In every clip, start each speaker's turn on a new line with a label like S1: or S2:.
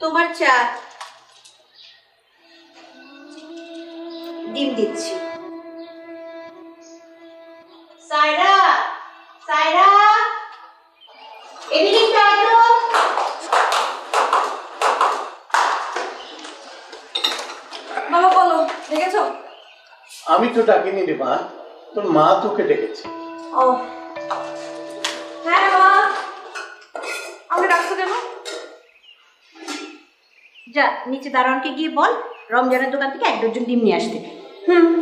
S1: তোমার চা। ডিম দিচ্ছি। সায়রা, সায়রা, এদিকে একটু আয় তো।
S2: বাবা বলো, দেখেছো?
S3: আমি তো ডাকিনি রে মা, তোর মা তোকে ডেকেছে।
S2: ও হ্যাঁ মা, আমাকে ডাকছো কেন?
S1: যা নিচে দারোয়ানকে গিয়ে বল রমজানের দোকান থেকে 1 ডজন ডিম নিয়ে আসতে।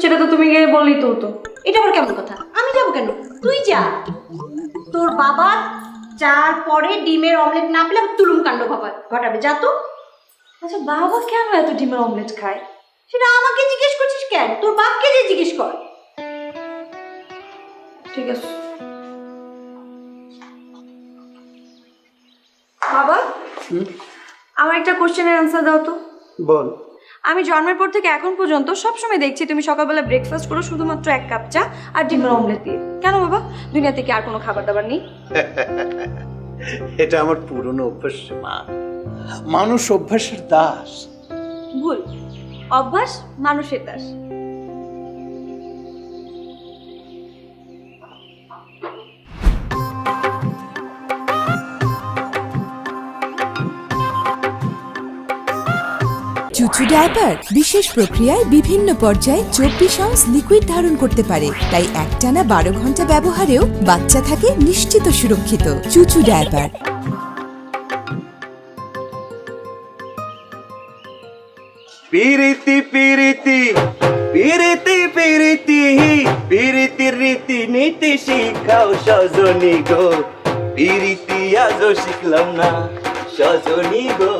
S2: সেটা তো তুমি গিয়ে বললেই তো হতো।
S1: এটা আবার কেমন কথা? আমি যাবো কেন? তুই যা। তোর বাবা চার পরে ডিমের অমলেট না পেলে তুলুম কাণ্ড ঘটাবে। যা তো।
S2: আচ্ছা বাবা কেন এত ডিমের অমলেট খায়?
S1: সেটা আমাকে জিজ্ঞেস করছিস কেন? তোর বাপকে যে জিজ্ঞেস কর।
S2: ঠিক আছে বাবা, আমার একটা কোশ্চেনের অ্যান্সার দাও তো।
S3: বল।
S2: আমি জন্মের পর থেকে এখন পর্যন্ত সবসময় দেখছি তুমি সকালবেলা ব্রেকফাস্ট করো শুধুমাত্র 1 কাপ চা আর ডিমের অমলেট দিয়ে। কেন বাবা, দুনিয়াতে কি আর কোনো খাবার দাবার নেই?
S3: এটা আমার পুরনো অভ্যাস রে মা। মানুষ অভ্যাসের দাস।
S2: ভুল, অভ্যাস মানুষের দাস।
S4: চুচু ডায়াপার বিশেষ প্রক্রিয়ায় বিভিন্ন পর্যায়ে 24 আউন্স লিকুইড ধারণ করতে পারে, তাই একটানা 12 ঘন্টা ব্যবহারেও বাচ্চা থাকে নিশ্চিত সুরক্ষিত। চুচু ডায়াপার।
S5: পিরিতি পিরিতি পিরিতি পিরিতি পিরিতির রীতি নীতি শিখাও সজনী গো, পিরিতি আজও শিখলাম না সজনী গো,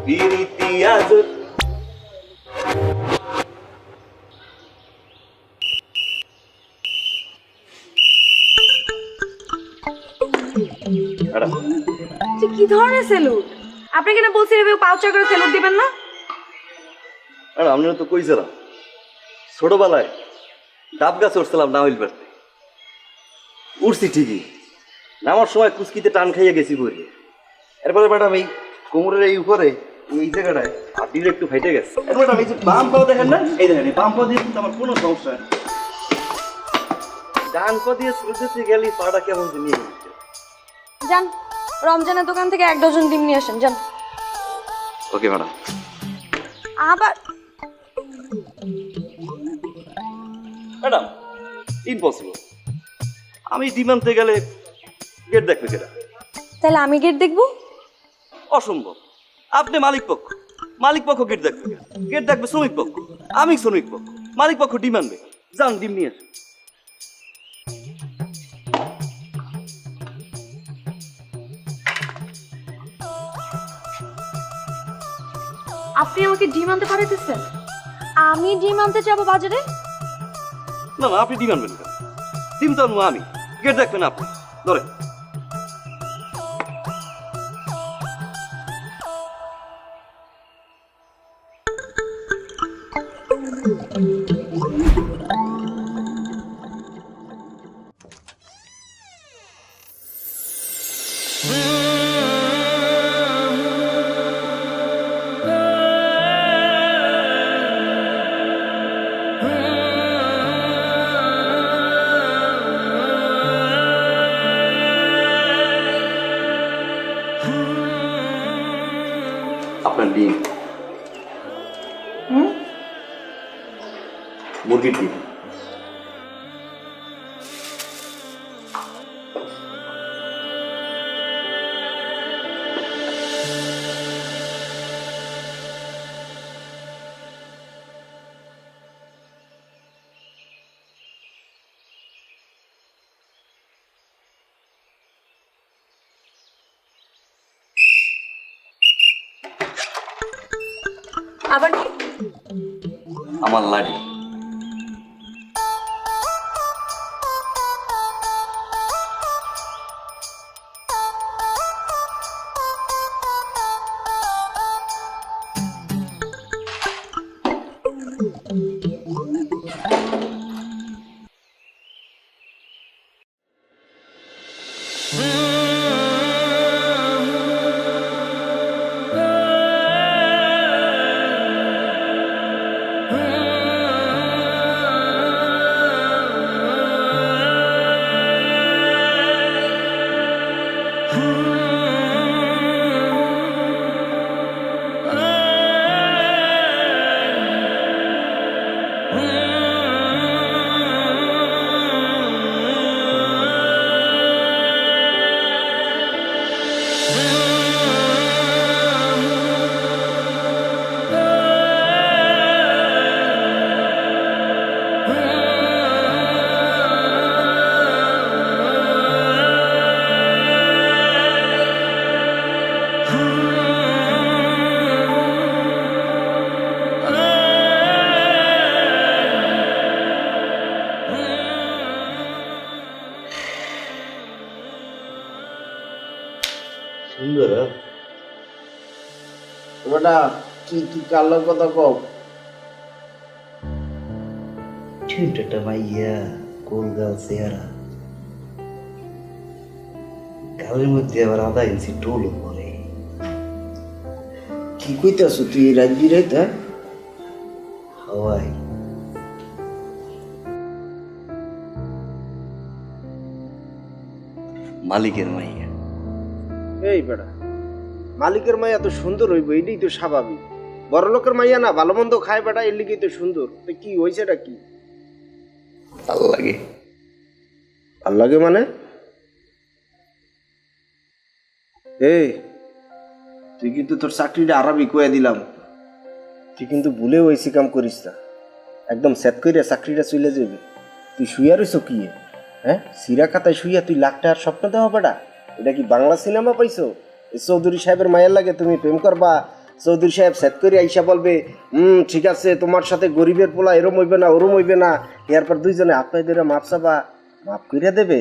S5: পিরিতি আজও।
S2: কি ধরনের সেলুট? আপনাকে না বলছি এভাবে পাউচা করে সেলুট দিবেন না।
S5: আর আপনারা তো কইছিলাম ছোটবেলায় ডাব গাছ উঠছিলাম না হইল পারতে, উঠছি ঠিকই, নামার সময় কুচকিতে টান খাইয়ে গেছি বলে। এরপরে ম্যাডাম এই কোমরের এই উপরে এই জায়গাটায় হাড্ডিটা একটু ফাইটে গেছে। ম্যাডাম এই যে বাম পাও দেখেন না, এই দেখেন এই বাম পা দিয়ে কিন্তু আমার কোনো সমস্যা নেই। ডান পা দিয়ে শুরুতে গেলে পাটা কেমন নিয়ে গেছে।
S2: যান রমজানের দোকান থেকে 1 ডজন ডিম নিয়ে আসেন, যান।
S5: Okay madam.
S2: আবার
S5: ম্যাডাম ইম্পসিবল, আমি ডিম আনতে গেলে গেট দেখবে কেটা?
S2: তাহলে আমি গেট দেখবো?
S5: অসম্ভব, আপনি মালিক পক্ষ, মালিক পক্ষ গেট দেখবে কেন? গেট দেখবে শ্রমিক পক্ষ, আমি শ্রমিক পক্ষ, মালিক পক্ষ ডিম আনবে। যান ডিম নিয়ে আসুন।
S2: আপনি আমাকে ডিম আনতে পাঠাইতেছেন? আমি ডিম আনতে যাবো বাজারে?
S5: না না, আপনি ডিম আনবেন কেন? ডিম তো আনবো আমি, গেট দেখবেন আপনি। ধরে আপনার ডিম, মুরগির ডিম।
S2: আবার কি?
S5: আমার লাডি। সুন্দর
S3: বেটা কি কি কালো কথা কও
S5: ঠুনটা মাইয়া কোন গাল চেহারা গালের মধ্যে আবার 1/2 ইঞ্চি টোলও পরে।
S3: কি কইতাছ তুই রাত বিরাইতা
S5: হাওয়াই মালিকের মাইয়া।
S3: এই বেটা মালিকের মাইয়া তো সুন্দর হইব এটাই তো স্বাভাবিক। বড় লোকের মাইয়া না ভালো মন্দ খায় বেটা এর লিগেই তো সুন্দর। তো কি হয়েছেটা কি?
S5: ভাল লাগে।
S3: ভাল লাগে মানে? এই তুই কিন্তু তোর চাকরিটা আরামই কয়ে দিলাম, তুই কিন্তু ভুলেও ওই কাম করিস না। একদম সেট কইরা চাকরিটা চলে যাবে। তুই শুইয়া রইছ কি? হ্যাঁ, সিরা খাতায় শুইয়া তুই লাখ টাকার স্বপ্ন দেওয়া বেটা? এটা কি বাংলা সিনেমা পাইছো? এই চৌধুরী সাহেবের মায়ের লাগে তুমি প্রেম করবা, চৌধুরী সাহেব সেট করে আইসা বলবে ঠিক আছে তোমার সাথে গরিবের পোলা এরম হইবে না ওরম হইবে না, এরপর দুইজনে হাত পায়ে ধরে মাপ চাবা মাপ কইরা দেবে।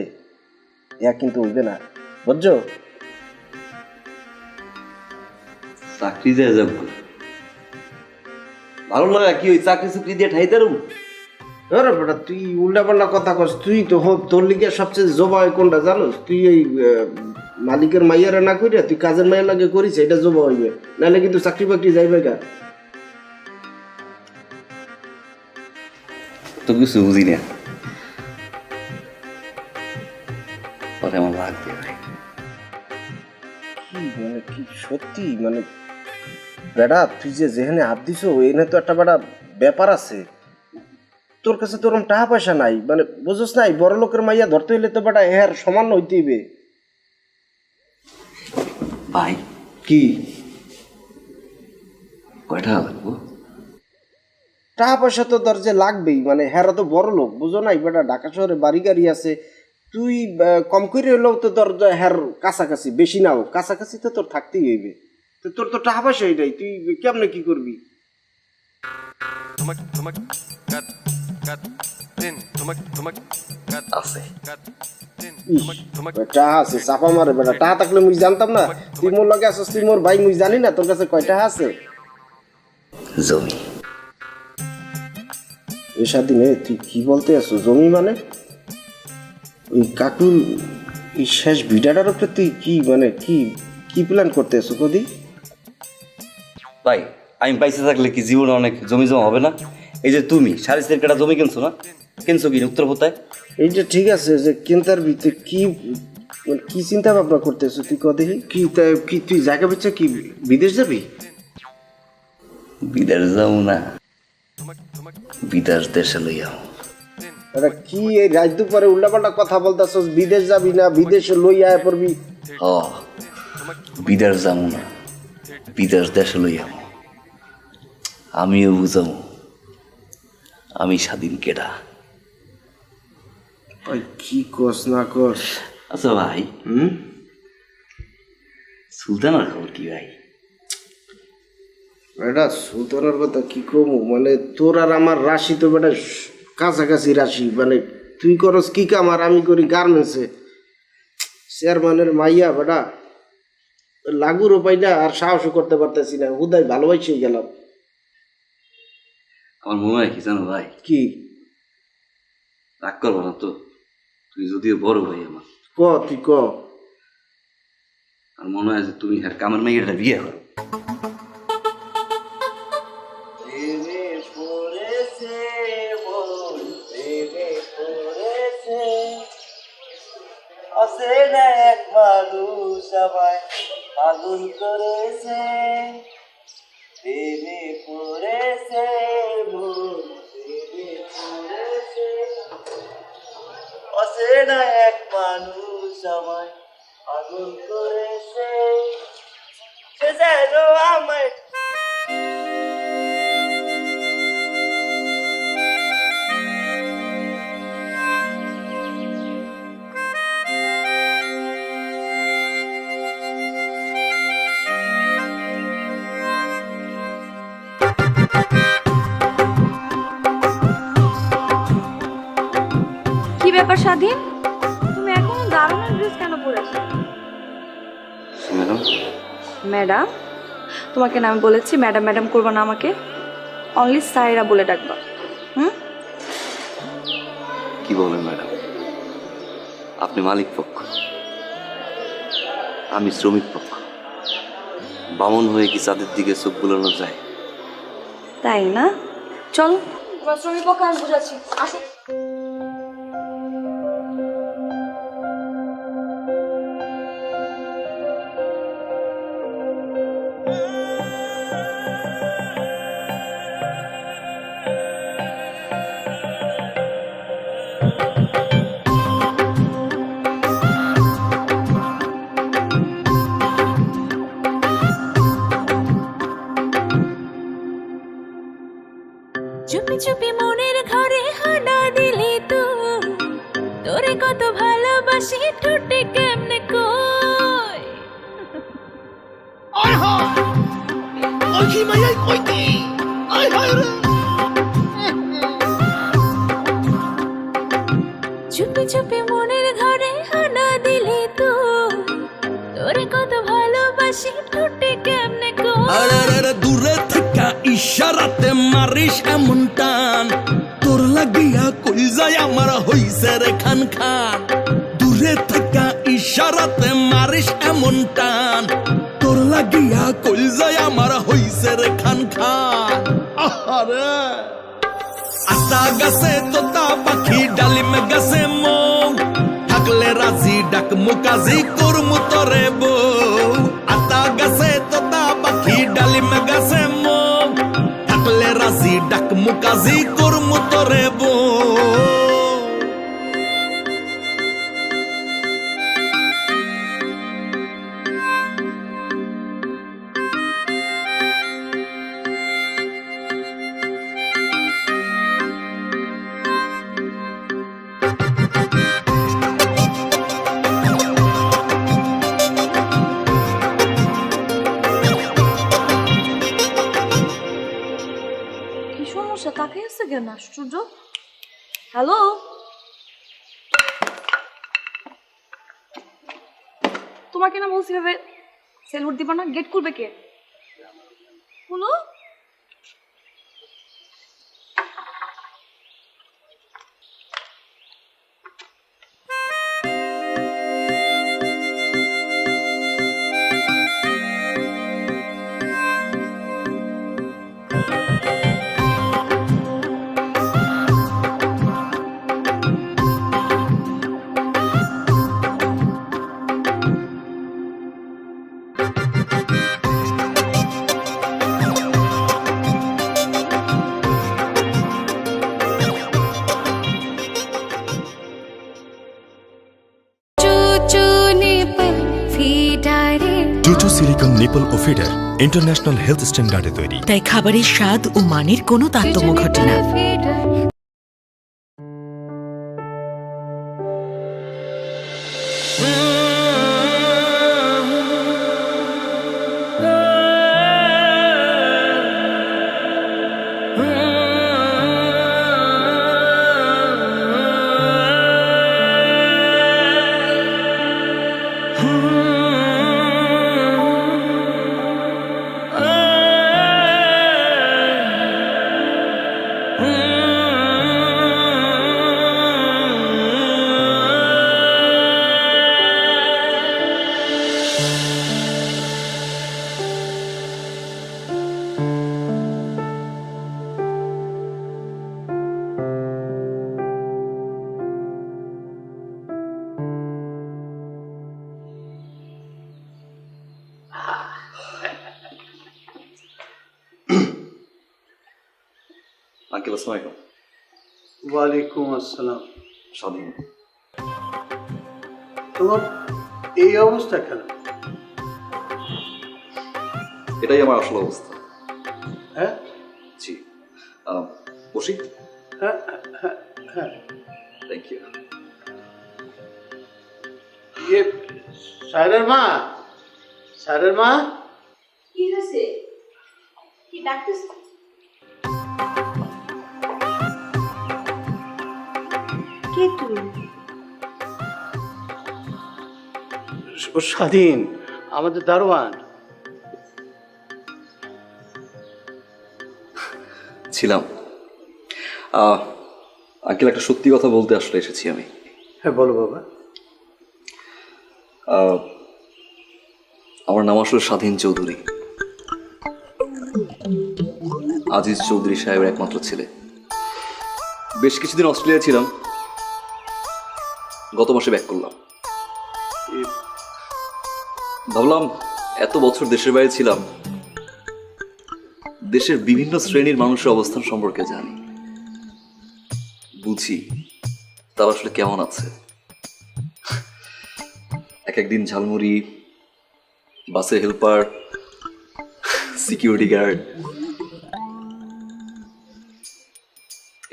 S3: ইয়া কিন্তু হইবে না, বুঝছো?
S5: চাকরি যায় যাব ভালো লাগা কি ওই চাকরি চুকরি দিয়ে ঠাই দাঁড়ু?
S3: আরে বেটা তুই উল্টা পাল্টা কথা কস। তুই তো তোর লিগে সবচেয়ে জবা হয় কোনটা জানোস? তুই এই মালিকের মাইয়ারে না কইরা তুই কাজের মাইয়ার লাগে করিস, এটা জবা হইবে। নাহলে কিন্তু চাকরি বাকরি যাইবে গা।
S5: তো কিছু বুঝি না, পরে আমার লাগবে ভাই।
S3: কি মানে কি সত্যি মানে বেটা তুই যে যেখানে হাত দিছো এখানে তো একটা বেটা ব্যাপার আছে। তোর কাছে তো ওরকম টাকা পয়সা নাই, মানে বুঝোস নাই? বড় লোকের মাইয়া ধরতে হইলে তো বেটা এর সমান হইতে হইবে।
S5: ভাই
S3: কি
S5: কয়টা লাগবো?
S3: টাকা পয়সা তো তোর যে লাগবেই, মানে হেরা তো বড় লোক, বুঝো নাই? বেটা ঢাকা শহরে বাড়ি গাড়ি আছে। তুই কম করে হলেও তো তোর হের কাছাকাছি, বেশি নাও কাছাকাছি তো তোর থাকতেই হইবে। তো তোর তো টাকা পয়সা এটাই, তুই কেমনে কি করবি?
S5: আছে
S3: টাকা আছে চাপা মারে বেটা। টাকা থাকলে মুই জানতাম না? তুই মোর লগে আসছিস, তুই মোর ভাই, মুই জানি না তোর কাছে কয় টাকা আছে?
S5: জমি
S3: এ স্বাধীনে তুই কি বলতে আছো? জমি মানে ওই কাকুর এই শেষ ভিটাটার উপরে তুই কি মানে কি কি প্ল্যান করতে আছো কদি?
S5: ভাই আমি পাইসে থাকলে কি জীবনে অনেক জমি জমা হবে না? এই যে তুমি 4.5 কাটা জমি কিনছো না, কিনছো কি উত্তর কোথায়?
S3: এইটা ঠিক আছে যে চিন্তার ভিতরে কি মানে কি চিন্তা ভাবনা করতেছো তুই কদি? কি কি তুই জায়গা বেচা কি বিদেশ যাবি?
S5: বিদেশ যাও না, বিদেশ দেশে লইয়াও।
S3: এটা কি এই রাত দুপুরে উল্টাপাল্টা কথা বলতেছ? বিদেশ যাবি না বিদেশে লইয়া পড়বি?
S5: হ বিদেশ যাবো না, বিদেশ দেশে লইয়াও। আমিও বুঝাবো আমি স্বাধীন কেডা।
S3: ওই কি কস না কস?
S5: আচ্ছা ভাই, সুলতানার খবর কি ভাই?
S3: এটা সুলতানের কথা কি কমু, মানে তোর আর আমার রাশি তো বেটা কাছাকাছি রাশি। মানে তুই করস কি কাম আর আমি করি গার্মেন্টসে। চেয়ারম্যানের মাইয়া বেটা লাগুরও পাই না আর সাহসও করতে পারতেছি না, হুদাই ভালোবাসেই গেলাম।
S5: আমার মনে হয় কি জানো ভাই?
S3: কি
S5: রাগ করবো না তো? তুই যদিও বড় ভাই আমার,
S3: ক তুই ক।
S5: আর মনে হয় যে তুমি আর কামের মেয়েটা বিয়ে করো। এক মানুষ আমায় পাগল করেছে, প্রেমে পড়েছে মন, প্রেমে পড়েছে। অচেনা এক মানুষ আমায় পাগল করেছে।
S3: ছাইরো আমায়।
S2: কি ব্যাপার স্বাধীন, তুমি এখনো দারুণের ড্রেস কেন পরেছো?
S5: Madam,
S2: madam? তোমাকে না আমি বলেছি ম্যাডাম ম্যাডাম করবো না, আমাকে অনলি সাইরা বলে ডাকবা।
S5: কি বলেন ম্যাডাম? আপনি মালিক পক্ষ, আমি শ্রমিক পক্ষ। বামন হয়ে কি চাঁদের দিকে চোখ বুলানো যায়?
S2: তাই না? চলো তোমার শ্রমিক পক্ষ আমি বুঝাচ্ছি, আসো।
S6: চুপি চুপি মনের ঘরে হানা দিলি তুই, তোরে কত ভালোবাসি ঠোঁটে কেমনে কই।
S7: আয় হায় ওই কি মাইয়াই কইতি আয় হায় রে।
S6: চুপি চুপি মনের ঘরে হানা দিলি তুই, তোরে কত ভালোবাসি ঠোঁটে কেমনে কই।
S7: আরে দূরে থেকে ইশারাতে মারিস এমন টান, তোর লাগিয়া কই যায় আমার হইছে রে খান খান। দূরে থেকে ইশারাতে মারিস এমন টান, তোর লাগিয়া কই যায় আমার হইছে রে খান খান। আহারে আতা গাছে তোতা পাখি ডালিম গাছে মৌ, থাকলে রাজি ডাক মুকাজি করমু তরে বউ। আতা গাছে তোতা পাখি ডালিম গাছে মৌ, থাকলে রাজি ডাক মুকাজি করমু তরে বউ।
S2: কি সমস্যা, তাকে আছে কেন? আশ্চর্য। হ্যালো, তোমাকে না বলছি ভাবে সেলুট দিবা না? গেট খুলবে কে? হলো
S8: চুচু সিলিকন নিপল ও ফিডার ইন্টারন্যাশনাল হেলথ স্ট্যান্ডার্ডে তৈরি,
S9: তাই খাবারের স্বাদ ও মানের কোনো তারতম্য ঘটে না।
S5: আঙ্কেল আসসালামু আলাইকুম।
S10: ওয়ালাইকুম আসসালাম।
S5: স্বাধীন,
S10: তোমার এই অবস্থা কেন?
S5: এটাই আমার আসল অবস্থা।
S10: হ্যাঁ
S5: জি, বসি।
S10: হ্যাঁ হ্যাঁ হ্যাঁ
S5: থ্যাংক ইউ।
S10: ইয়ে সায়রের মা, সায়রের মা,
S1: কি হয়েছে? কি ডাকতেছ? কে তুমি?
S10: ও স্বাধীন, আমাদের দারোয়ান।
S5: ছিলাম। আঙ্কেল, একটা সত্যি কথা বলতে আসলে এসেছি আমি।
S10: হ্যাঁ বলো বাবা।
S5: আমার নাম আসলে স্বাধীন চৌধুরী, আজিজ চৌধুরী সাহেবের একমাত্র ছেলে। বেশ কিছুদিন অস্ট্রেলিয়া ছিলাম, গত মাসে ব্যাক করলাম। ভাবলাম এত বছর দেশের বাইরে ছিলাম, দেশের বিভিন্ন শ্রেণীর মানুষের অবস্থান সম্পর্কে জানি, বুঝি তারা আসলে কেমন আছে। এক একদিন ঝালমুড়ি, বাসের হেল্পার, সিকিউরিটি গার্ড,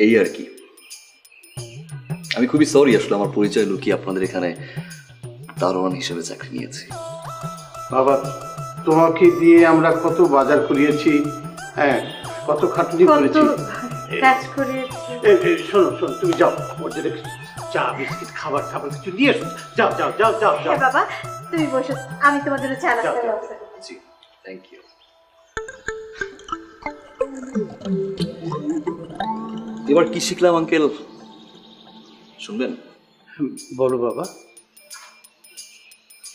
S5: এই আর কি। আমি খুবই সরি আসলে আমার পরিচয় লুকিয়ে আপনাদের এখানে দারোয়ান হিসেবে চাকরি নিয়েছি।
S10: বাবা, তোমাকে দিয়ে আমরা কত বাজার করিয়েছি, হ্যাঁ কত খাটুনি করেছি।
S1: কাজ করিয়েছি।
S10: শোনো শোনো, তুমি যাও, ওর জন্য চা বিস্কিট খাবার খাবার কিছু নিয়ে এসো। যাও যাও যাও যাও যাও।
S1: হ্যাঁ বাবা, তুমি বসো, আমি তোমার জন্য চা নাস্তার ব্যবস্থা করছি।
S5: জি, থ্যাংক ইউ। এবার কি শিখলাম আঙ্কেল, শুনবেন?
S10: বলো বাবা।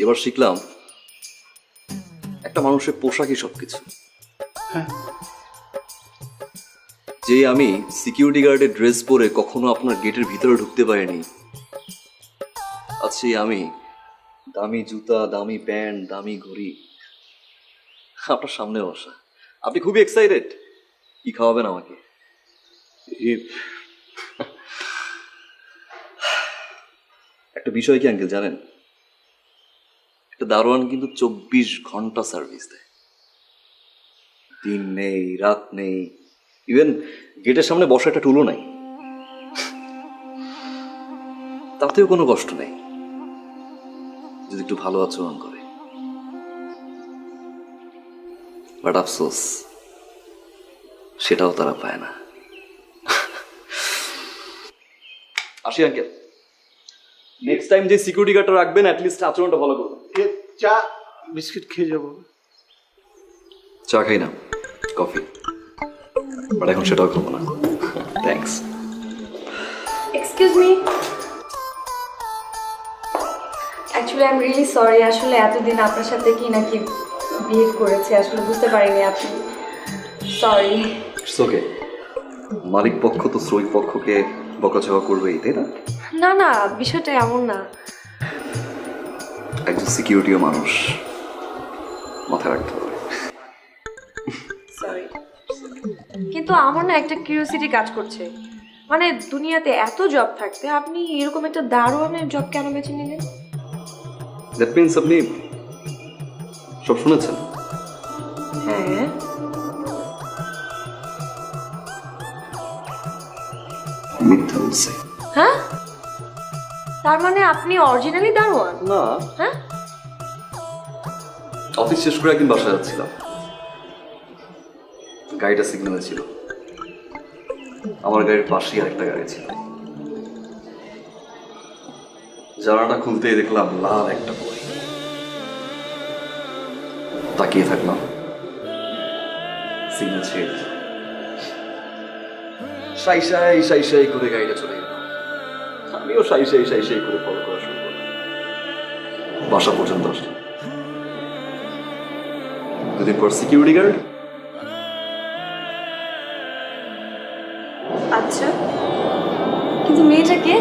S5: এবার শিখলাম একটা মানুষের পোশাকই সবকিছু।
S10: হ্যাঁ।
S5: যে আমি সিকিউরিটি গার্ডের ড্রেস পরে কখনো আপনার গেটের ভিতরে ঢুকতে পারিনি, আজ সেই আমি দামি জুতা, দামি প্যান্ট, দামি ঘড়ি আপনার সামনে বসা। আপনি খুবই এক্সাইটেড, কি খাওয়াবেন আমাকে? একটা বিষয় কি আঙ্কেল জানেন, একটা দারোয়ান কিন্তু 24 ঘন্টা সার্ভিস দেয়, দিন নেই রাত নেই, ইভেন গেটের সামনে বসা একটা টুলও নাই, তাতেও কোনো কষ্ট নেই যদি একটু ভালো আচরণ করে। বাট আফসোস সেটাও তারা পায় না। আসি আঙ্কেল, নেক্সট টাইম যে সিকিউরিটি গার্ডটা রাখবেন অ্যাটলিস্ট আচরণটা ভালো করবেন।
S10: চা বিস্কিট খেয়ে যাবো।
S5: চা খাই না, কফি, বাট এখন সেটাও খাবো না। Thanks.
S2: Excuse me, actually I am really sorry. আসলে এতদিন আপনার সাথে কি নাকি বিহেভ করেছে, আসলে বুঝতে পারিনি আপনি। সরি।
S5: ইটস ওকে, মালিক পক্ষ তো শ্রমিক পক্ষকে বকাঝকা করবেই, তাই না?
S2: না না, বিষয়টা এমন না।
S5: একজন সিকিউরিটিও মানুষ, মাথায় রাখতে হবে।
S2: সরি, কিন্তু আমার না একটা কিউরিওসিটি কাজ করছে। মানে দুনিয়াতে এত জব থাকতে আপনি এরকম একটা দারোয়ানের জব কেন বেছে নিলেন?
S5: দ্যাট মিনস আপনি সব শুনেছেন?
S2: হ্যাঁ।
S5: মিথ্যা বলছে।
S2: হ্যাঁ, তার মানে আপনি অরিজিনালি দারোয়ান?
S5: না।
S2: হ্যাঁ,
S5: অফিস শেষ করে একদিন বাসায় যাচ্ছিলাম, গাড়িটা সিগন্যালে ছিল, আমার গাড়ির পাশেই আরেকটা গাড়ি ছিল। জানালাটা খুলতেই দেখলাম লাল একটা বই। তাকিয়ে থাকলাম, সিগন্যাল ছেড়ে দিল। সাই সাই সাই সাই করে গাড়িটা চলে গেল। আমিও সাই সাই সাই সাই করে ফলো করা শুরু করলাম। বাসা পর্যন্ত আসলাম। দুদিন পর সিকিউরিটি গার্ড।
S2: আচ্ছা, কিন্তু মেয়েটাকে?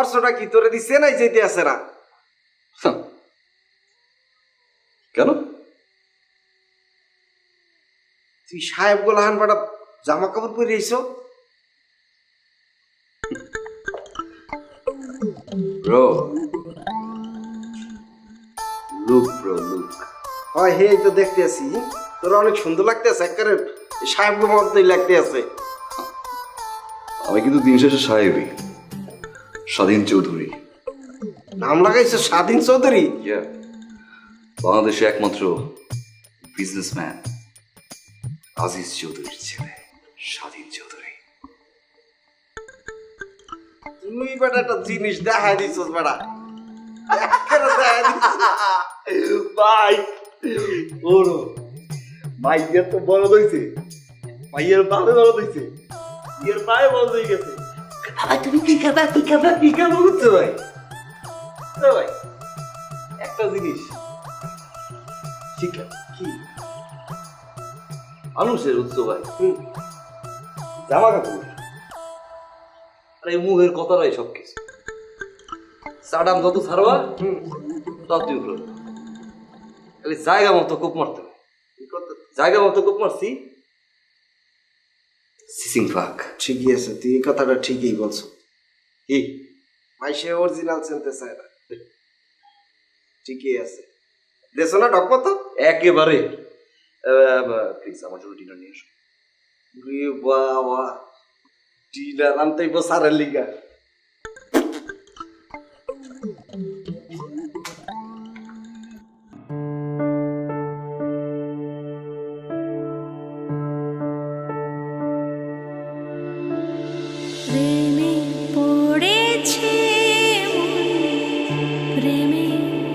S3: করছোটা কি তোরে দিচ্ছে নাই যেতে আছে না?
S5: কেন?
S3: তুই সাহেব গোলাহান পাড়া জামা কাপড় পরে এসো?
S5: Bro, look bro, look.
S3: হয় হে, এই তো দেখতে আছি তোরা অনেক সুন্দর লাগতে আছে, একেবারে সাহেব গো মতোই লাগতে আছে।
S5: আমি কিন্তু দিন শেষে সাহেবই, স্বাধীন চৌধুরী।
S3: নাম লাগাইছো স্বাধীন চৌধুরী?
S5: বাংলাদেশে একমাত্র বিজনেসম্যান আজিজ চৌধুরীর ছেলে স্বাধীন চৌধুরী।
S3: তুই বেটা একটা জিনিস দেখাই দিছস বেটা,
S5: ভাই ওরো ভাইয়ের তো বড় হইছে, ভাইয়ের বাপে বড় হইছে, এর পায়ে বড় হয়ে গেছে। বাবা তুমি কি খাবা, কি খাবা, কি খাবা বুঝছো ভাই? ভাই একটা জিনিস ঠিক কি মানুষের উৎস ভাই, জামা কাপড় আর এই মুখের কথাটাই সবকিছু। সাডাম যত ছাড়বা তত উঠলো, খালি জায়গা মতো কোপ মারতে হবে। জায়গা মতো কোপ মারছি, সিসিং ফাক।
S3: ঠিকই আছে, তুই এই কথাটা ঠিকই বলছো।
S5: কি
S3: ভাই সে অরিজিনাল চিনতে চায় না, ঠিকই আছে। দেশো না ঢকবো তো
S5: একেবারে। প্লিজ আমার জন্য ডিনার নিয়ে এসো।
S3: বাবা, ডিনার আনতেই বসারের লিগা।
S6: প্রেমে পড়েছে প্রেমে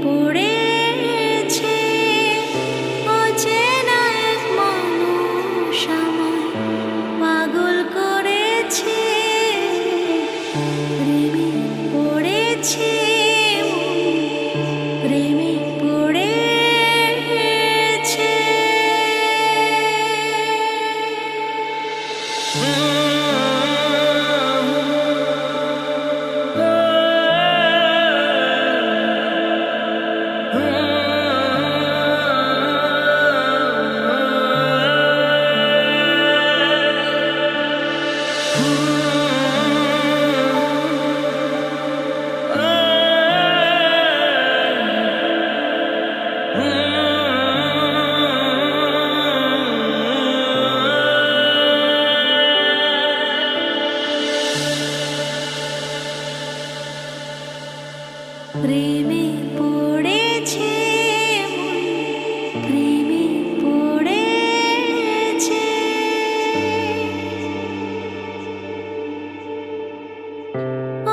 S6: পড়েছে অচেনা এক মানুষ আমায় পাগল করেছে। প্রেমে পড়েছে প্রেমে পড়েছে। প্রেমে পড়েছে প্রেমে পড়েছে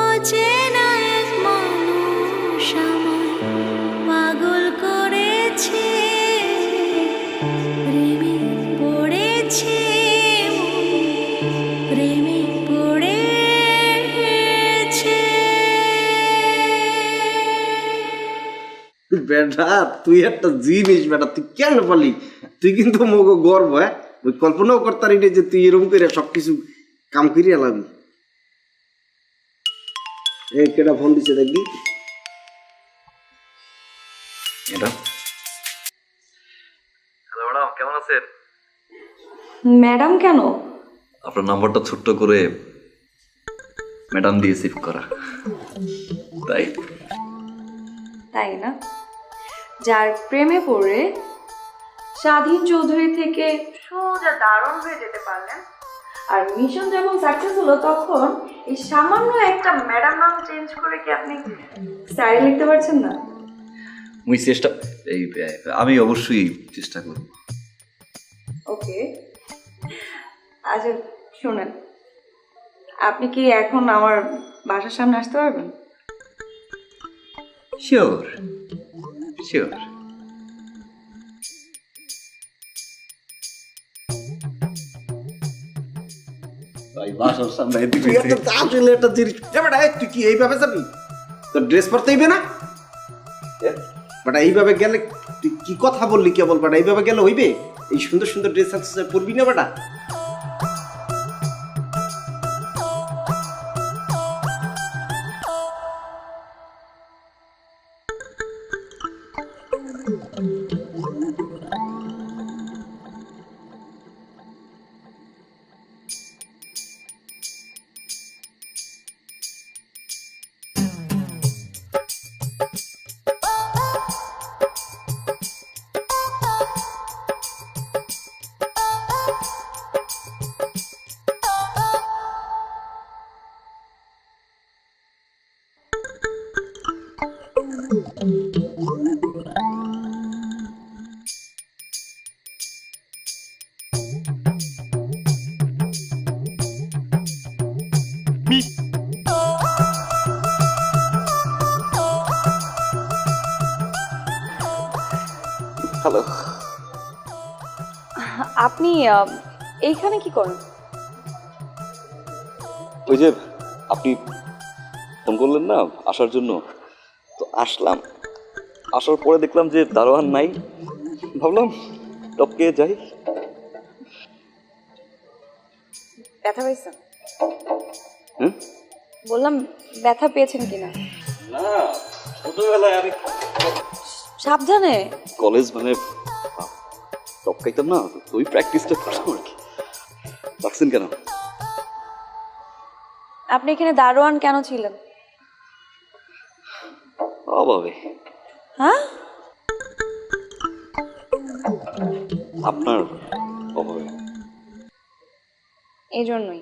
S6: অচেনা এক মানুষ আমায় পাগল করেছে। প্রেমে পড়েছে প্রেমে পড়েছে।
S3: বেটা তুই একটা জিনিস বেটা, তুই কেন পালি? তুই কিন্তু মগ গর্ব, হ্যাঁ ওই কল্পনাও করতারি যে তুই এরকম করে সবকিছু কাম করিয়া লাবি। এই কেটা ফোন দিছে দেখবি?
S5: এটা হ্যালো ম্যাডাম, কেমন আছেন?
S2: ম্যাডাম কেন?
S5: আপনার নাম্বারটা ছোট্ট করে ম্যাডাম দিয়ে সেভ করা, তাই।
S2: তাই না? যার প্রেমে পড়ে স্বাধীন চৌধুরী থেকে সোজা দারুণ হয়ে যেতে পারলেন, আর মিশন যখন সাকসেস হলো তখন এই সামান্য একটা ম্যাডাম নাম চেঞ্জ করে কি আপনি স্যারে লিখতে পারছেন না?
S5: আমি অবশ্যই চেষ্টা করব।
S2: ওকে, আচ্ছা শোনেন, আপনি কি এখন আমার বাসার সামনে আসতে পারবেন?
S5: Sure sure. ভাই বাসার সামনে
S3: তুই আসলে একটা জিনিস বেটা, তুই কি এইভাবে যাবি? তোর ড্রেস পরতে হইবে না বেটা? এইভাবে গেলে তুই কি কথা বললি কেবল বেটা? এইভাবে গেলে হইবে? এই সুন্দর সুন্দর ড্রেস পরবি না বেটা?
S5: হ্যালো।
S2: আপনি এইখানে কি করেন?
S5: ওই যে আপনি ফোন করলেন না আসার জন্য, তো আসলাম। আসার পরে দেখলাম যে দারোয়ান নাই, ভাবলাম টপকে যাই।
S2: ব্যথা পেয়েছেন?
S5: হুম?
S2: বললাম ব্যথা পেয়েছেন কিনা?
S5: না, ছোটবেলায় আমি
S2: সাবধানে।
S5: কলেজ মানে টপকাইতাম না, ওই প্র্যাকটিসটা করতাম আর কি। রাখছেন কেন?
S2: আপনি এখানে দারোয়ান কেন ছিলেন?
S5: অভাবে।
S2: হ্যাঁ?
S5: আপনার অভাবে।
S2: এই জন্যই।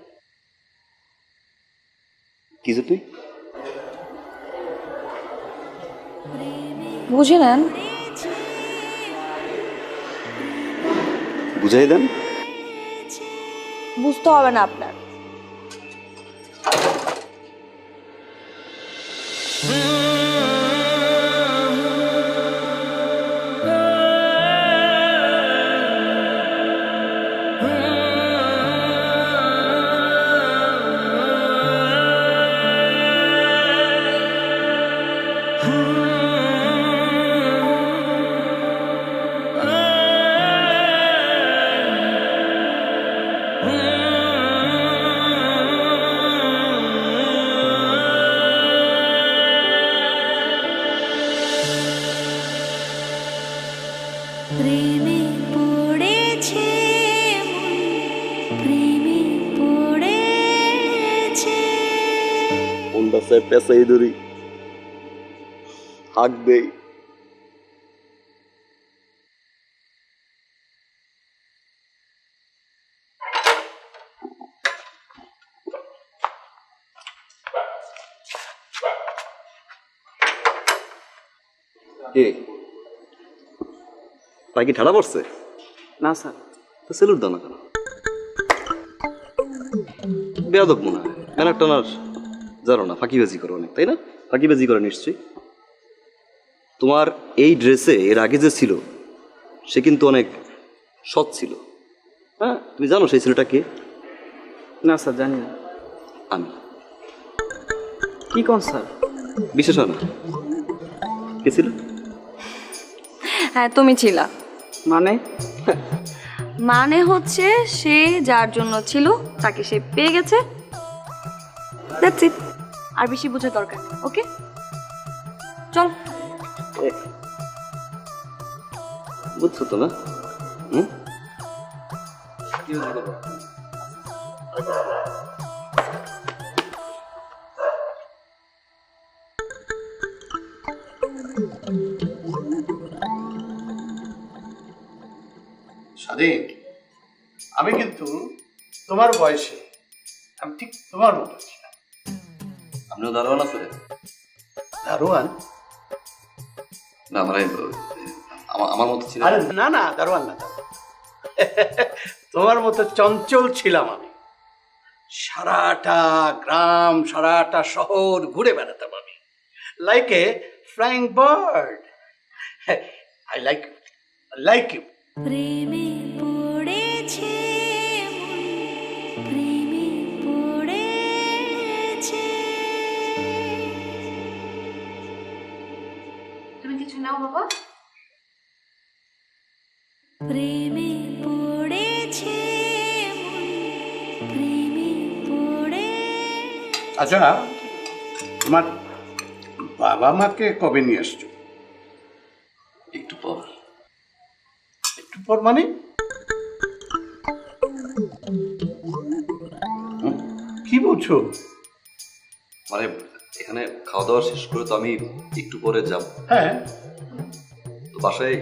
S5: কি যে তুই
S2: বুঝে নেন।
S5: বুঝাই দেন।
S2: বুঝতে হবে না আপনার।
S6: প্রেমে পড়েছে প্রেমে পড়েছে
S5: কোনটা সে পেছাই ধরি, হাঁক দেই। পাই কি ঠাড়া পড়ছে?
S3: না স্যার।
S5: তো সেলুট দাও না কেন? বেয়াদব মনে হয়। ব্যানার টানার জানো না, ফাঁকিবাজি করো অনেক, তাই না? ফাঁকিবাজি করো নিশ্চয়ই। তোমার এই ড্রেসে এর আগে যে ছিল সে কিন্তু অনেক সৎ ছিল। হ্যাঁ, তুমি জানো সেই ছেলেটা কে?
S3: না স্যার, জানি না।
S5: আমি।
S3: কি কোন স্যার?
S5: বিশেষ হয় না। কে ছিল?
S2: হ্যাঁ, তুমি ছিলা।
S3: মানে?
S2: মানে হচ্ছে সে যার জন্য ছিল তাকে সে পেয়ে গেছে। That's it. আর বেশি বোঝার দরকার নেই। ওকে, চল।
S5: বুঝছো তো না? হুম?
S10: স্বাধীন, আমি কিন্তু তোমার বয়সে আমি ঠিক তোমার মতো ছিলাম।
S5: আপনিও দারোয়ান আছেন?
S10: দারোয়ান?
S5: না মানে আমার মতো ছিল।
S10: আরে না না, দারোয়ান না। তোমার মতো চঞ্চল ছিলাম আমি। সারাটা গ্রাম, সারাটা শহর ঘুরে বেড়াতাম আমি, like a flying bird. I like you.
S6: প্রেমে পড়েছে প্রেমে পড়েছে
S1: তুমি কিছু নাও বাবা।
S6: প্রেমে পড়েছে প্রেমে পড়ে।
S10: আচ্ছা, তোমার বাবা মাকে কবে নিয়ে আসছো?
S5: একটু পর।
S10: একটু পর মানে? কি বলছো?
S5: মানে এখানে খাওয়া দাওয়া শেষ করে তো আমি একটু পরে যাব।
S10: হ্যাঁ,
S5: তো বাসায়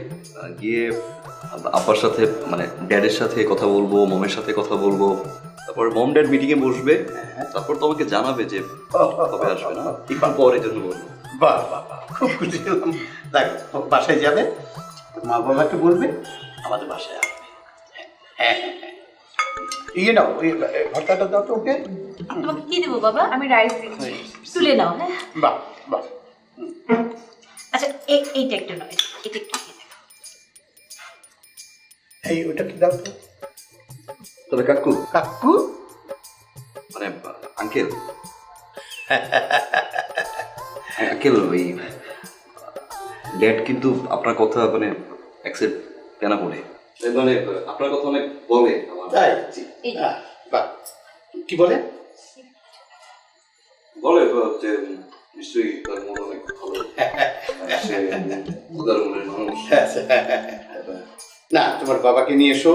S5: গিয়ে আব্বার সাথে মানে ড্যাডের সাথে কথা বলবো, মমের সাথে কথা বলবো, তারপর মম ড্যাড মিটিংয়ে বসবে, তারপর তো আমাকে জানাবে যে কবে আসবে। না একটু পরে জন্য বলবো।
S10: বাহ বাহ বাহ, খুব খুশি হলাম। দেখো, বাসায় যাবে, মা বাবাকে বলবে আমাদের বাসায় আসবে। হ্যাঁ হ্যাঁ হ্যাঁ, ইয়ে নাও, ওই ভর্তাটা দাও তো ওকে।
S1: তোমাকে কি দেবো বাবা?
S2: আমি রাইস দিচ্ছি।
S1: তুলে নাও। হ্যাঁ,
S10: বাহ বাহ।
S1: আচ্ছা এইটা একটু নয়, এটা একটু খেয়ে দেখো।
S10: এই ওটা কি দাও তো?
S5: তবে কাকু
S10: কাকু
S5: মানে আঙ্কেল আঙ্কেল ওই ড্যাড কিন্তু আপনার কথা মানে অ্যাকসেপ্ট কেন বলে মানে আপনার কথা অনেক বলে
S10: তাই বাহ, কি বলে?
S5: বলে যে নিশ্চয়ই তার মন অনেক ভালো সে উদার মনের মানুষ।
S10: না, তোমার বাবাকে নিয়ে এসো,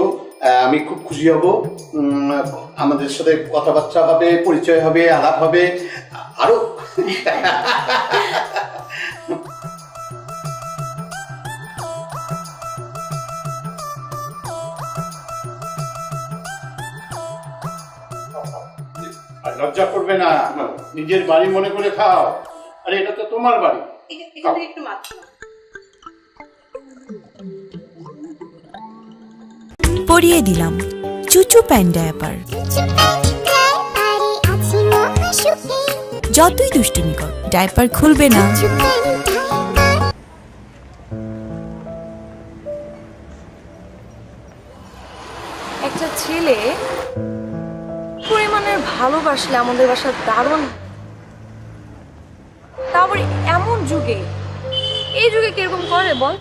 S10: আমি খুব খুশি হব। আমাদের সাথে কথাবার্তা হবে, পরিচয় হবে, আলাপ হবে আরো। আর লজ্জা করবে না, নিজের বাড়ি মনে করে খাও। আরে এটা তো তোমার বাড়ি।
S1: এখানে একটু মাত্র
S4: পরিয়ে দিলাম চুচু প্যান্ট ডায়াপার। যতই দুষ্টুমি কর, ডায়াপার খুলবে না।
S2: একটা ছেলে পরিমাণের ভালোবাসলে আমাদের বাসা দারুণ। তারপরে এমন যুগে, এই যুগে কিরকম করে বল?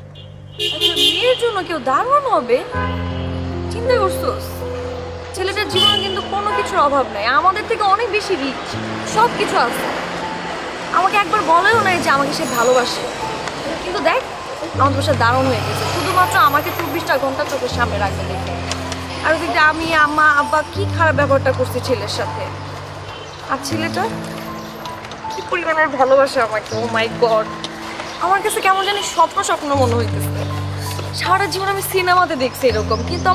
S2: একটা মেয়ের জন্য কেউ দারুণ হবে, চিন্তা করছোস? ছেলেটার জীবনে কিন্তু কোনো কিছুর অভাব নাই, আমাদের থেকে অনেক বেশি রিচ, সব কিছু আছে। আমাকে একবার বলেও নাই যে আমাকে সে ভালোবাসে, কিন্তু দেখ আমাদের বাসা দারুণ হয়ে গেছে শুধুমাত্র আমাকে 24টা ঘন্টা চোখের সামনে রাখবে দেখে। আর ওদিকে আমি আম্মা আব্বা কি খারাপ ব্যবহারটা করছি ছেলের সাথে, আর ছেলেটা কি পরিমাণের ভালোবাসে আমাকে। ও মাই গড, আমার কাছে কেমন জানি স্বপ্ন স্বপ্ন মনে হইতেছে। সারা জীবন আমি সিনেমাতে দেখছি এরকম, কিন্তু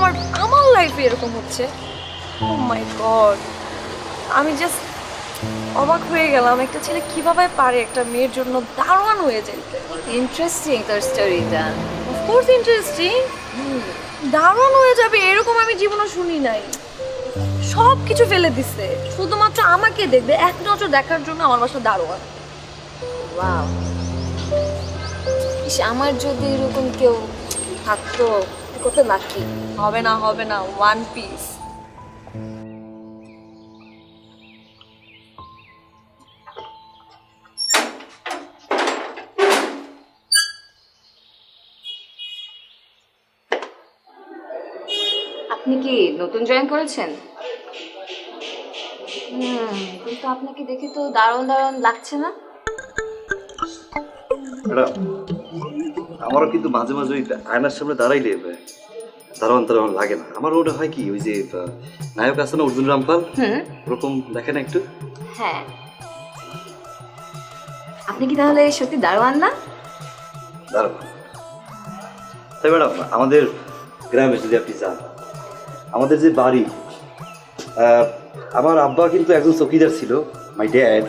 S2: আমার লাইফে এরকম হচ্ছে। ও মাই গড, আমি জাস্ট অবাক হয়ে গেলাম, একটা ছেলে কিভাবে পারে একটা মেয়ের জন্য দারুণ হয়ে যেতে। ইন্টারেস্টিং তোর স্টোরিটা। অফকোর্স ইন্টারেস্টিং, দারুণ হয়ে যাবে এরকম আমি জীবনে শুনি নাই। সব কিছু ফেলে দিছে শুধুমাত্র আমাকে দেখবে, এক নজর দেখার জন্য। আমার বাসা দারোয়ান।
S11: ওয়াও, আমার যদি এরকম কেউ থাকতো কত লাকি।
S2: হবে না হবে না, ওয়ান পিস।
S11: আপনি কি নতুন জয়েন করেছেন? কিন্তু আপনাকে দেখে তো দারুণ দারুণ লাগছে না।
S5: আমারও কিন্তু মাঝে মাঝে ওই আয়নার সামনে দাঁড়াইলে দারোয়ান দারোয়ান লাগে না। আমার ওটা হয় কি, ওই যে নায়ক আছে না অর্জুন রামপাল, ওরকম দেখে না একটু।
S11: হ্যাঁ, আপনি কি তাহলে সত্যি দারোয়ান না?
S5: দারোয়ান। তাই ম্যাডাম, আমাদের গ্রামে যদি আপনি যান, আমাদের যে বাড়ি, আমার আব্বা কিন্তু একজন চৌকিদার ছিল, মাই ড্যাড।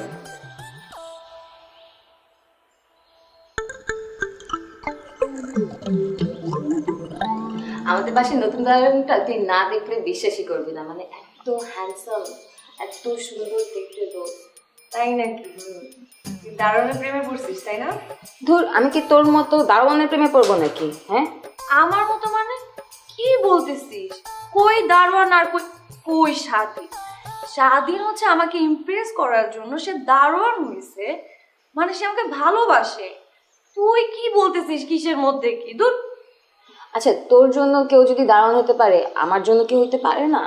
S11: আমাদের বাসায় নতুন দারোয়ানটা তুই না দেখলে বিশ্বাসই করবি না, মানে এত হ্যান্ডসাম, এত সুন্দর দেখতে। তো
S2: তাই নাকি? দারোয়ানের প্রেমে পড়ছিস তাই না?
S11: ধুর, আমি কি তোর মতো দারোয়ানের প্রেমে পড়বো নাকি? হ্যাঁ,
S2: আমার মতো মানে কি বলতেছিস? কই দারোয়ান আর কই স্বাধীন। স্বাধীন হচ্ছে আমাকে ইমপ্রেস করার জন্য সে দারোয়ান হয়েছে, মানে সে আমাকে ভালোবাসে। তুই কি বলতেছিস? কিসের মধ্যে কি? দূর।
S11: আচ্ছা, তোর জন্য কেউ যদি দারোয়ান হতে পারে, আমার জন্য কেউ হতে পারে না?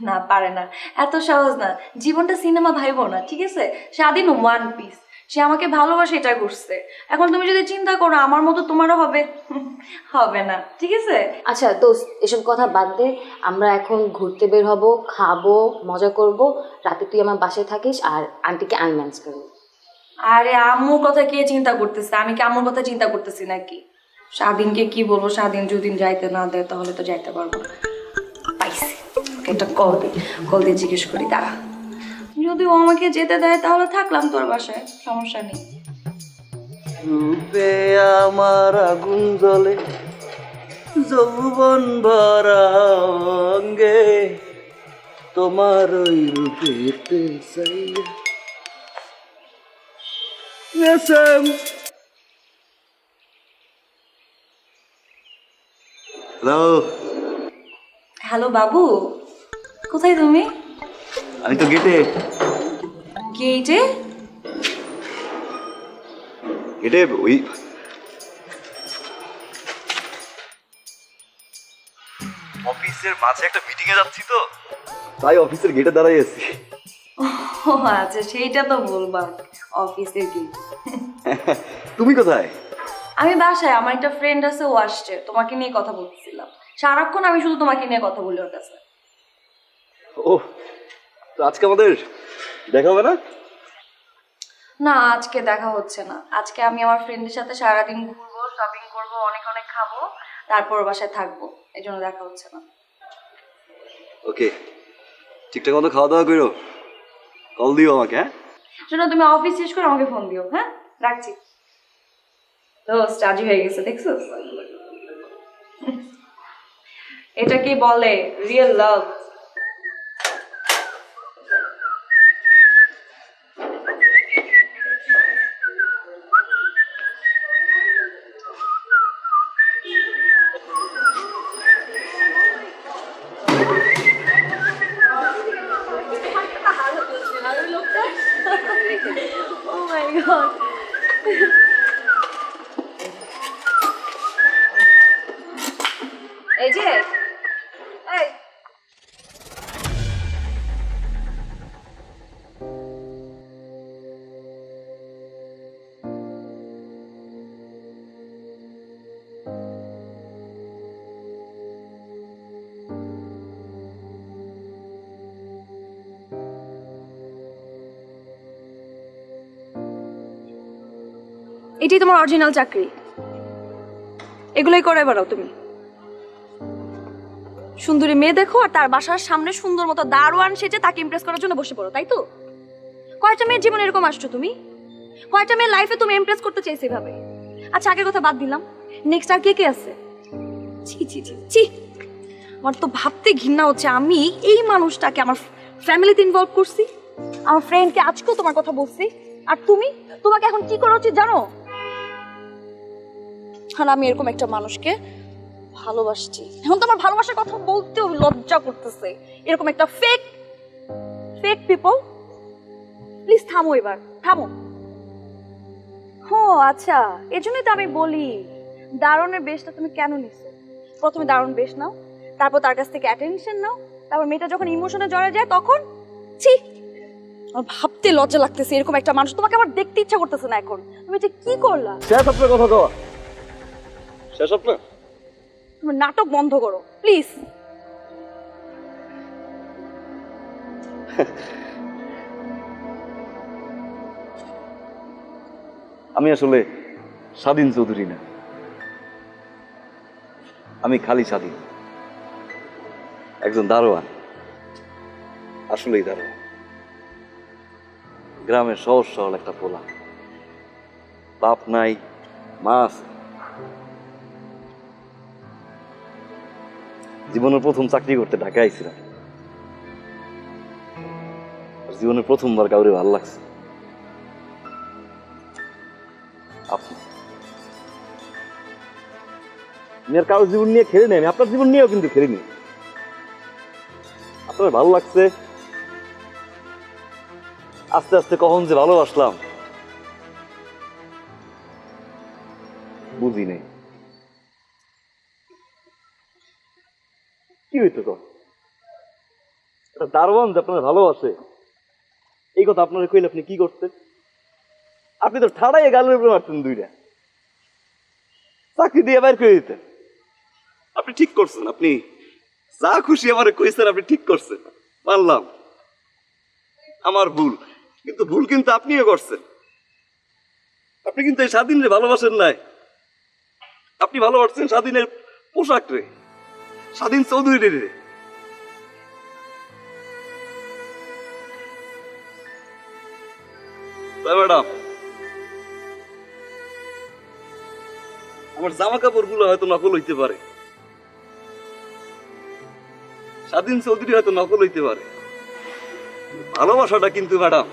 S2: না, পারে না, এত সহজ না। জীবনটা সিনেমা ভাইবো না, ঠিক আছে? স্বাধীন ওয়ান পিস, সে আমাকে ভালোবাসে, এটা করছে। এখন তুমি যদি চিন্তা করো আমার মতো তোমারও হবে, হবে না, ঠিক আছে?
S11: আচ্ছা দোস্ত, এসব কথা বাদ দে। আমরা এখন ঘুরতে বের হব, খাবো, মজা করব। রাতে তুই আমার বাসায় থাকিস আর আন্টিকে আনম্যানেজ করবি।
S2: আরে আম্মুর কথা কে চিন্তা করতেছে? আমি কি আম্মুর কথা চিন্তা করতেছি নাকি? স্বাধীনকে কি বলবো? স্বাধীন যদি যাইতে না দেয় তাহলে তো যাইতে পারবো না। পাইছি, একটা কল দিয়ে জিজ্ঞেস করি, দাঁড়া। যদি ও আমাকে যেতে দেয় তাহলে থাকলাম তোর বাসায়, সমস্যা নেই।
S5: রূপে আমার আগুন জ্বলে, যৌবন ভরা অঙ্গে, তোমার ওই রূপেতে চাইয়া। হ্যালো
S2: হ্যালো বাবু, কোথায় তুমি?
S5: আমি তো গেটে
S2: গেটে?
S5: গেটে ওই অফিসের মাঝে একটা মিটিং এ যাচ্ছি তো, তাই অফিসের গেটে দাঁড়াই আছি।
S2: ও আচ্ছা, সেইটা তো বলবা, অফিসের গেট।
S5: তুমি কোথায়?
S2: আমি বাসায়, আমার একটা ফ্রেন্ড আছে, ও আসছে, তোমাকে নিয়ে কথা বলছিলাম। সারাক্ষণ আমি শুধু তোমাকে নিয়ে কথা বলি ওর কাছে।
S5: ও, তো আজকে আমাদের দেখা হবে না?
S2: না, আজকে দেখা হচ্ছে না। আজকে আমি আমার ফ্রেন্ডের সাথে সারাদিন ঘুরবো, শপিং করবো, অনেক অনেক খাবো, তারপর ওর বাসায় থাকবো, এই জন্য দেখা হচ্ছে না।
S5: ওকে, ঠিকঠাক মতো খাওয়া দাওয়া করো, কল দিও আমাকে। হ্যাঁ
S2: শোনো, তুমি অফিস শেষ করে আমাকে ফোন দিও। হ্যাঁ, রাখছি। দোস্ত রাজি হয়ে গেছে, দেখছো? এটা কি বলে real love? Oh my god. এই যে, এই এটাই তোমার অরিজিনাল চাকরি, এগুলোই করে বেড়াও তুমি। সুন্দরী মেয়ে দেখো আর তার বাসার সামনে সুন্দর মতো দারোয়ান সেজে তাকে ইমপ্রেস করার জন্য বসে পড়ো, তাই তো? কয়টা মেয়ের জীবনে এরকম আসছো তুমি? কয়টা মেয়ের লাইফে তুমি ইমপ্রেস করতে চাইছো এভাবে? আচ্ছা, আগের কথা বাদ দিলাম, নেক্সট আর কে কে আছে? ছি ছি ছি ছি, আমার তো ভাবতে ঘৃণা হচ্ছে আমি এই মানুষটাকে আমার ফ্যামিলিতে ইনভলভ করছি, আমার ফ্রেন্ডকে আজকেও তোমার কথা বলছি, আর তুমি, তোমাকে এখন কি করা উচিত জানো? আর আমি এরকম একটা মানুষকে ভালোবাসছি, এখন তো আমার ভালোবাসার কথা বলতেও লজ্জা করতেছে। এরকম একটা ফেক পিপল, প্লিজ থামো, এবার থামো। ও আচ্ছা, এজন্যই তো আমি বলি দারুণের বেশটা তুমি কেন নিছো। প্রথমে দারুণ বেশ নাও, তারপর তার কাছ থেকে অ্যাটেনশন নাও, তারপর মেয়েটা যখন ইমোশনে জড়ে যায় তখন ছি, আমার ভাবতে লজ্জা লাগতেছে। এরকম একটা মানুষ তোমাকে আমার দেখতে ইচ্ছা করতেছে না এখন। তুমি এটা কি করলা?
S5: শেষ আপনার কথা কওয়া শেষ আপনার।
S2: তুমি নাটক বন্ধ করো প্লিজ।
S5: আমি আসলে স্বাধীন চৌধুরী না, আমি খালি স্বাধীন, একজন দারোয়ান, আসলেই দারোয়ান, গ্রামের সহজ সরল একটা পোলা, বাপ নাই মা আছে। জীবনের প্রথম চাকরি করতে ঢাকা আইছিলাম, জীবনের প্রথমবার কাউরে ভালো লাগছে আপনি। আমি আর কারোর জীবন নিয়ে খেলি নাই, আমি আপনার জীবন নিয়েও কিন্তু খেলিনি। আপনার ভালো লাগছে, আস্তে আস্তে কখন যে ভালোবাসলাম বুঝি নেই। কি হইতো তো একটা দারোয়ান যে আপনার ভালোবাসে, এই কথা আপনার কইলে আপনি কি করতেন? আপনি তো ঠাড়াই গালের উপরে মারতেন দুইটা, চাকরি দিয়ে বাইর করে দিতেন। আপনি ঠিক করছেন, আপনি যা খুশি আমারে কইছেন, আপনি ঠিক করছেন, মানলাম আমার ভুল, কিন্তু ভুল কিন্তু আপনিও করছেন। আপনি কিন্তু এই স্বাধীনরে ভালোবাসেন নাই, আপনি ভালোবাসছেন স্বাধীনের পোশাক রে, স্বাধীন চৌধুরী রে। ম্যাডাম, আমার জামা কাপড় গুলো হয়তো নকল হইতে পারে, স্বাধীন চৌধুরী হয়তো নকল হইতে পারে, ভালোবাসাটা কিন্তু ম্যাডাম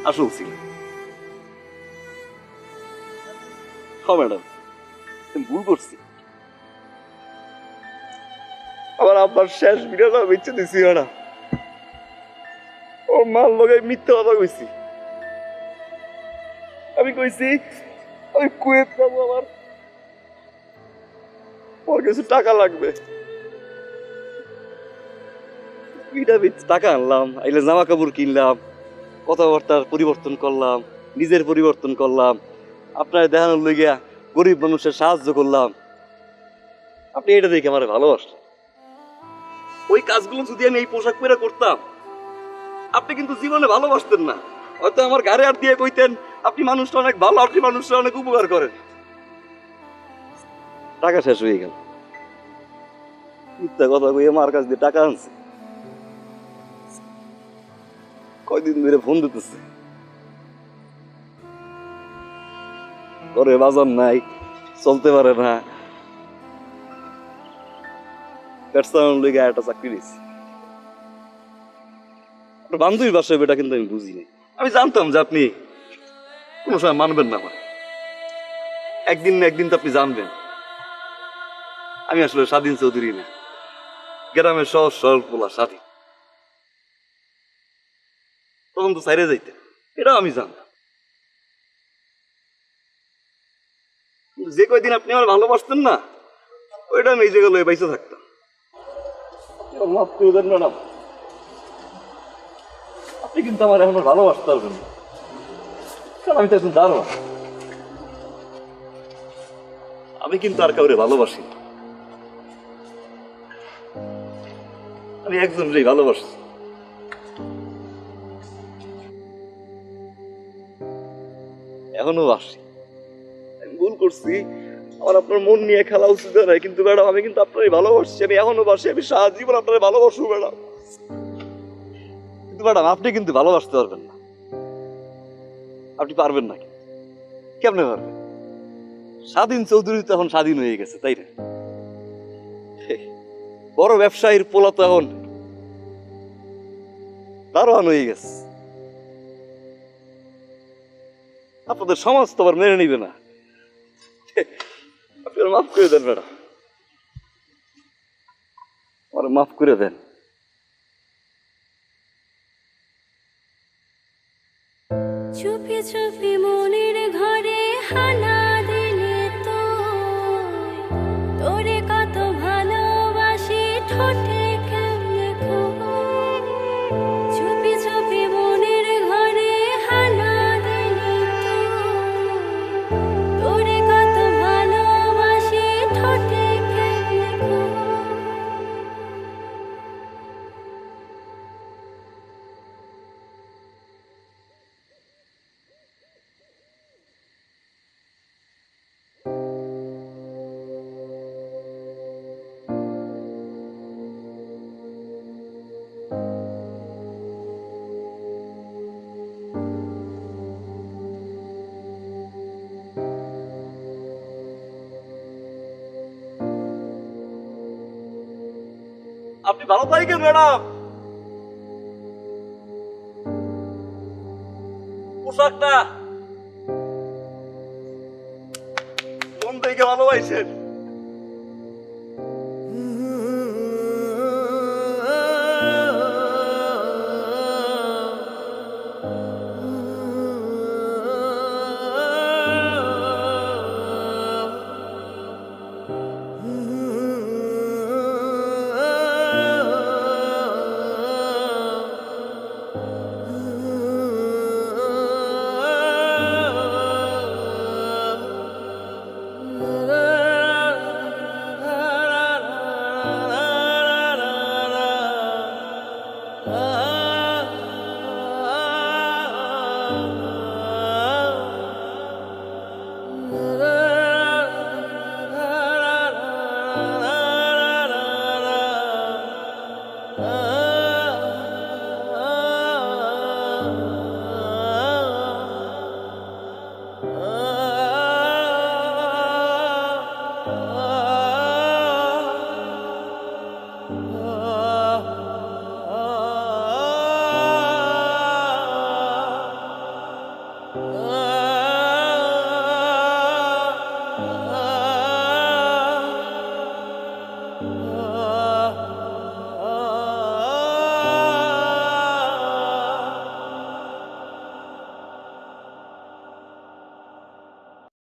S5: আসল ছিল। হ্যাঁ ম্যাডাম, ভুল করছি, আমার আব্বার শেষ বিড়াটা বেঁচে দিছি ম্যাডাম। ওর মার লগে মিথ্যা কথা কইছি। আমি কইছি আমি কুয়েত যাবো, আমার ওর কিছু টাকা লাগবে। টাকা আনলাম, আইলে জামা কাপড় কিনলাম, কথাবার্তার পরিবর্তন করলাম, নিজের পরিবর্তন করলাম, আপনার দেখানোর লইগিয়া গরিব মানুষের সাহায্য করলাম। আপনি এটা দেখে আমার ভালোবাসেন। ওই কাজগুলো যদি আমি এই পোশাক পরে করতাম, আপনি কিন্তু জীবনে ভালোবাসতেন না। হয়তো আমার গাড়ি আর দিয়ে কইতেন আপনি মানুষটা অনেক ভালো, আপনি মানুষটা অনেক উপকার করেন। টাকা শেষ হয়ে গেল, মিথ্যা কথা কই আমার কাছ দিয়ে টাকা আনছে। কয়দিন ধরে ফোন দিতেছে, ঘরে বাজার নাই, চলতে পারে না, একটা চাকরি দিয়েছি। বান্ধবীর বাসায় বেটা, কিন্তু আমি বুঝিনি। আমি জানতাম যে আপনি কোনো সময় মানবেন না আমার। একদিন না একদিন তো আপনি জানবেন আমি আসলে স্বাধীন চৌধুরী না, গ্রামের সহজ সরল পোলা স্বাধীন। তখন তো সাইরে যাইতে, এটাও আমি জানতাম। যে কয়দিন আপনি আমার ভালোবাসতেন না, ওইটা আমি এই জায়গায় লয়ে বাইসে থাকতাম। মাফ করে দেন ম্যাডাম, আপনি কিন্তু আমার এখন ভালোবাসতে পারবেন না, কারণ আমি তো এখন দাঁড়ো। আমি কিন্তু আর কাউরে ভালোবাসি, আমি একজনকেই ভালোবাসি। এখনো বাসি, আমি ভুল করছি, আমার আপনার মন নিয়ে খেলা উচিত নয়, কিন্তু ম্যাডাম আমি কিন্তু আপনারই ভালোবাসছি, আমি এখনো বাসি, আমি সারা জীবন আপনার ভালোবাসবো ম্যাডাম। কিন্তু ম্যাডাম আপনি কিন্তু ভালোবাসতে পারবেন না, আপনি পারবেন না। কেমনে পারবেন? স্বাধীন চৌধুরী তো এখন স্বাধীন হয়ে গেছে, তাই না? বড় ব্যবসায়ীর পোলা তো এখন দারোয়ান হয়ে গেছে। আপনাদের সমাজ তো আবার মেনে নিবে না। আপনি মাফ করে দেন ম্যাডাম, আমার মাফ করে দেন।
S6: চুপি চুপি মনের ঘরে হানা দিলে তো, তোরে কত ভালোবাসি ঠোঁটে কেমনে কই। চুপি চুপি মনের ঘরে হানা দিলে তো, তোরে কত ভালোবাসি ঠোঁটে কেমনে কই।
S5: আপনি ভালো থাকেন ম্যাডাম। পোশাকটা মন থেকে ভালোবাসেন।